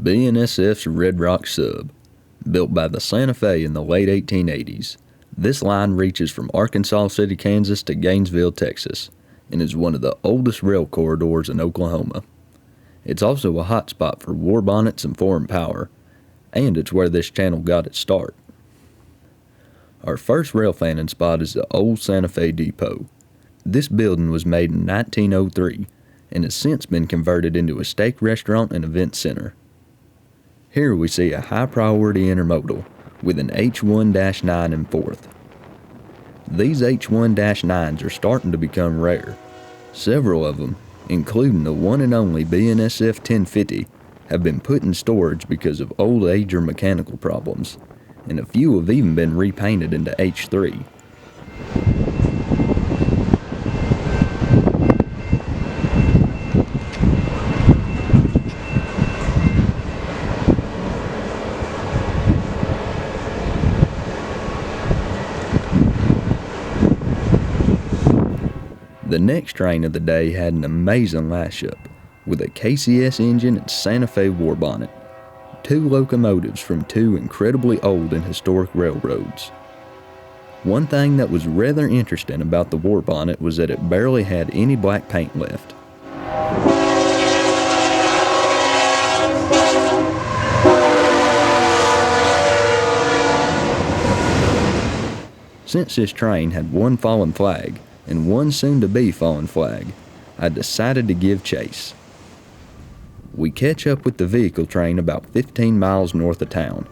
BNSF's Red Rock sub. Built by the Santa Fe in the late 1880s, this line reaches from Arkansas City, Kansas to Gainesville, Texas, and is one of the oldest rail corridors in Oklahoma. It's also a hotspot for war bonnets and foreign power, and it's where this channel got its start. Our first rail fanning spot is the old Santa Fe Depot. This building was made in 1903 and has since been converted into a steak restaurant and event center. Here we see a high-priority intermodal with an H1-9 in fourth. These H1-9s are starting to become rare. Several of them, including the one and only BNSF 1050, have been put in storage because of old age or mechanical problems, and a few have even been repainted into H3. The next train of the day had an amazing Lashup with a KCS engine and Santa Fe Warbonnet, two locomotives from two incredibly old and historic railroads. One thing that was rather interesting about the Warbonnet was that it barely had any black paint left. Since this train had one fallen flag, and one soon-to-be fallen flag, I decided to give chase. We catch up with the vehicle train about 15 miles north of town.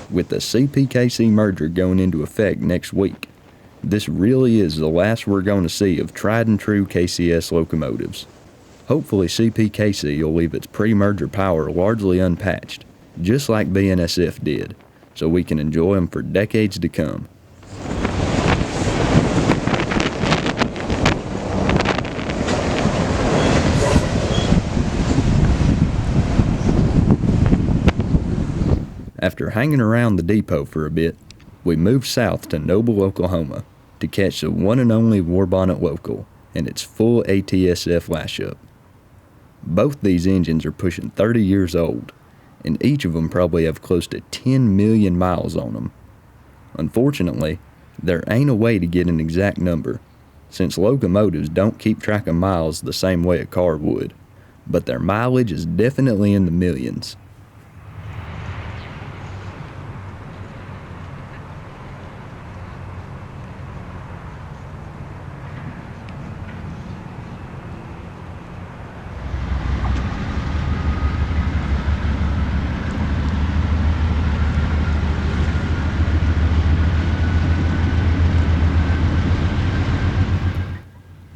With the CPKC merger going into effect next week, this really is the last we're going to see of tried and true KCS locomotives. Hopefully CPKC will leave its pre-merger power largely unpatched, just like BNSF did, so we can enjoy them for decades to come. After hanging around the depot for a bit, we moved south to Noble, Oklahoma, to catch the one and only Warbonnet Local and its full ATSF Lashup. Both these engines are pushing 30 years old, and each of them probably have close to 10 million miles on them. Unfortunately, there ain't a way to get an exact number, since locomotives don't keep track of miles the same way a car would, but their mileage is definitely in the millions.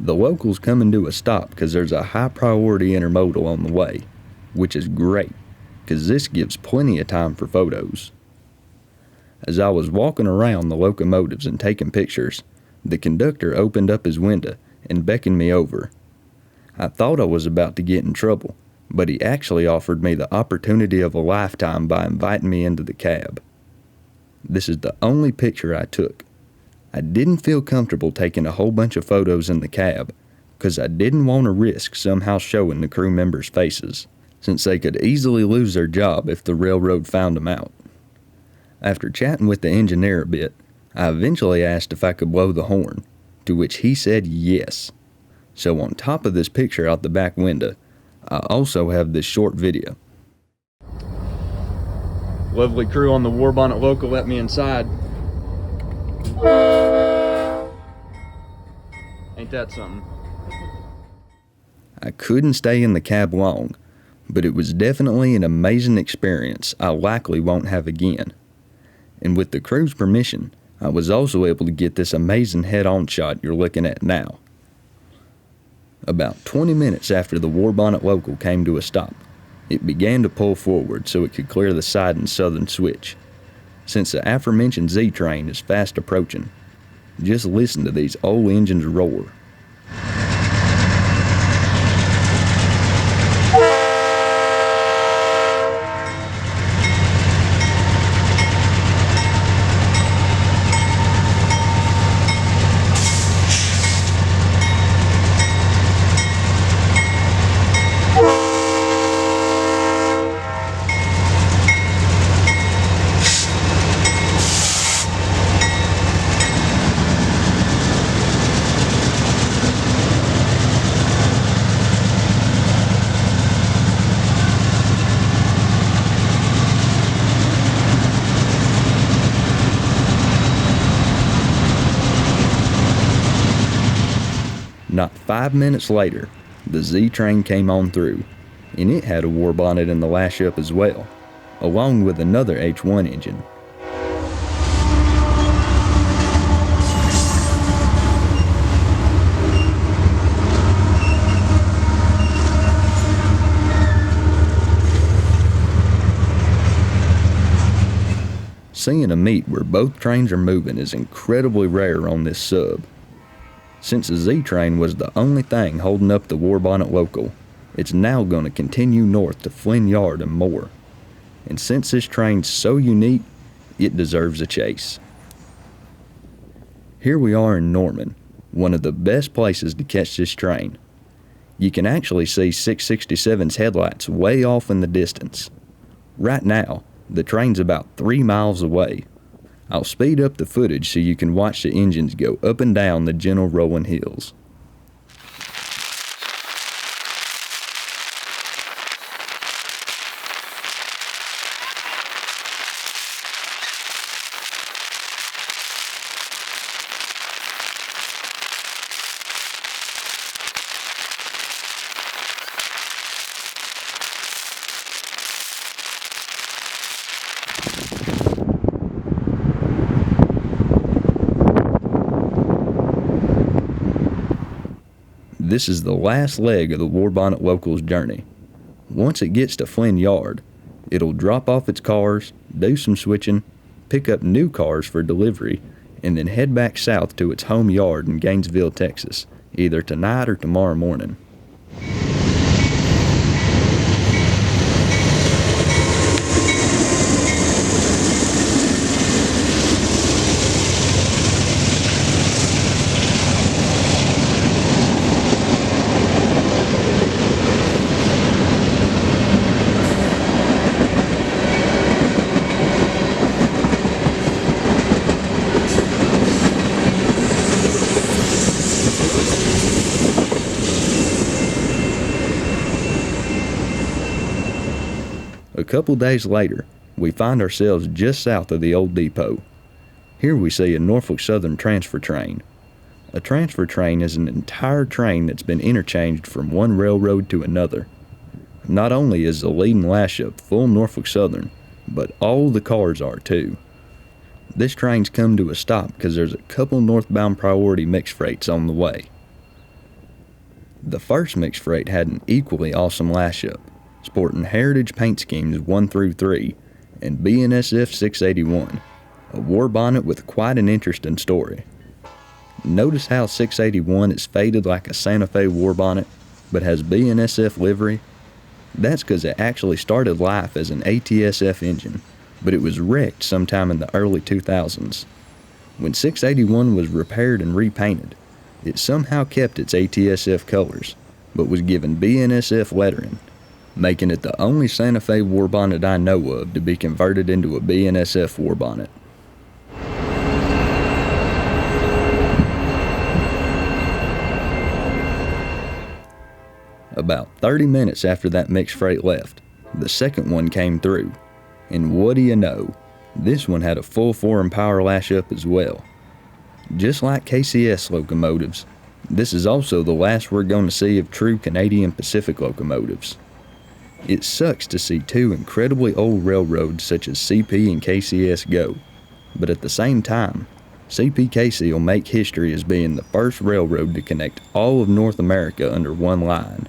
The local's coming to a stop because there's a high-priority intermodal on the way, which is great, because this gives plenty of time for photos. As I was walking around the locomotives and taking pictures, the conductor opened up his window and beckoned me over. I thought I was about to get in trouble, but he actually offered me the opportunity of a lifetime by inviting me into the cab. This is the only picture I took. I didn't feel comfortable taking a whole bunch of photos in the cab because I didn't want to risk somehow showing the crew members' faces, since they could easily lose their job if the railroad found them out. After chatting with the engineer a bit, I eventually asked if I could blow the horn, to which he said yes. So on top of this picture out the back window, I also have this short video. Lovely crew on the Warbonnet Local let me inside. Ain't that something? I couldn't stay in the cab long, but it was definitely an amazing experience I likely won't have again. And with the crew's permission, I was also able to get this amazing head-on shot you're looking at now. About 20 minutes after the Warbonnet Local came to a stop, it began to pull forward so it could clear the siding southern switch. Since the aforementioned Z train is fast approaching, just listen to these old engines roar. Not 5 minutes later, the Z train came on through, and it had a Warbonnet in the Lashup as well, along with another H1 engine. Seeing a meet where both trains are moving is incredibly rare on this sub. Since the Z train was the only thing holding up the Warbonnet Local, it's now going to continue north to Flynn Yard and more. And since this train's so unique, it deserves a chase. Here we are in Norman, one of the best places to catch this train. You can actually see 667's headlights way off in the distance. Right now, the train's about 3 miles away. I'll speed up the footage so you can watch the engines go up and down the gentle rolling hills. This is the last leg of the Warbonnet Local's journey. Once it gets to Flynn Yard, it'll drop off its cars, do some switching, pick up new cars for delivery, and then head back south to its home yard in Gainesville, Texas, either tonight or tomorrow morning. A couple days later, we find ourselves just south of the old depot. Here we see a Norfolk Southern transfer train. A transfer train is an entire train that's been interchanged from one railroad to another. Not only is the leading Lashup full Norfolk Southern, but all the cars are too. This train's come to a stop because there's a couple northbound priority mixed freights on the way. The first mixed freight had an equally awesome Lashup, sporting Heritage paint schemes 1 through 3 and BNSF 681, a Warbonnet with quite an interesting story. Notice how 681 is faded like a Santa Fe Warbonnet, but has BNSF livery? That's because it actually started life as an ATSF engine, but it was wrecked sometime in the early 2000s. When 681 was repaired and repainted, it somehow kept its ATSF colors, but was given BNSF lettering, making it the only Santa Fe Warbonnet I know of to be converted into a BNSF Warbonnet. About 30 minutes after that mixed freight left, the second one came through, and what do you know, this one had a full 4 power Lashup as well. Just like KCS locomotives, this is also the last we're going to see of true Canadian Pacific locomotives. It sucks to see two incredibly old railroads such as CP and KCS go, but at the same time, CPKC will make history as being the first railroad to connect all of North America under one line.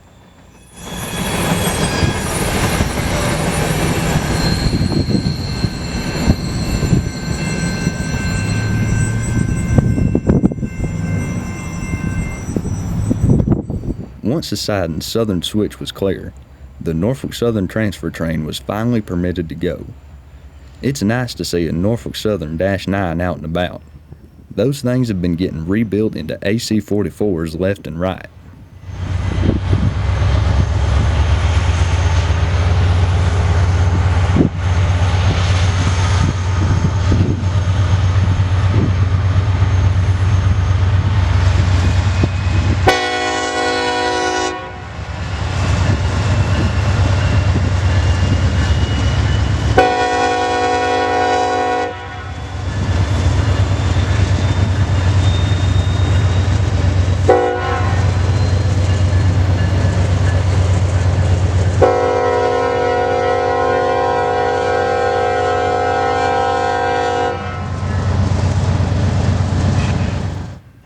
Once the siding southern switch was clear, the Norfolk Southern transfer train was finally permitted to go. It's nice to see a Norfolk Southern -9 out and about. Those things have been getting rebuilt into AC-44s left and right.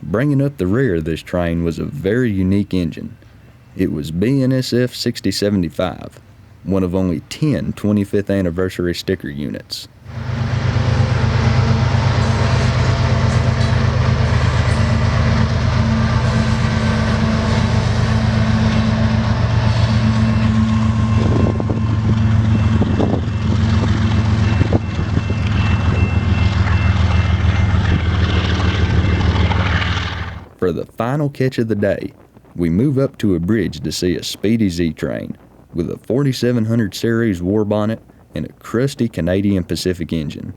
Bringing up the rear of this train was a very unique engine. It was BNSF 6075, one of only 10 25th anniversary sticker units. For the final catch of the day, we move up to a bridge to see a speedy Z train with a 4700 series Warbonnet and a crusty Canadian Pacific engine.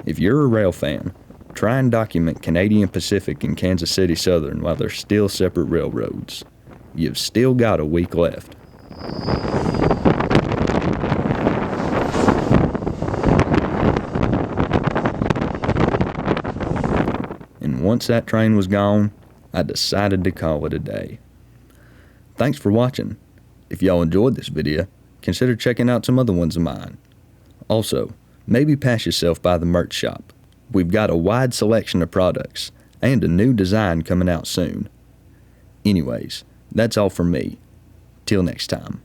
If you're a rail fan, try and document Canadian Pacific and Kansas City Southern while they're still separate railroads. You've still got a week left. And once that train was gone, I decided to call it a day. Thanks for watching. If y'all enjoyed this video, consider checking out some other ones of mine. Also, maybe pass yourself by the merch shop. We've got a wide selection of products and a new design coming out soon. Anyways, that's all from me. Till next time.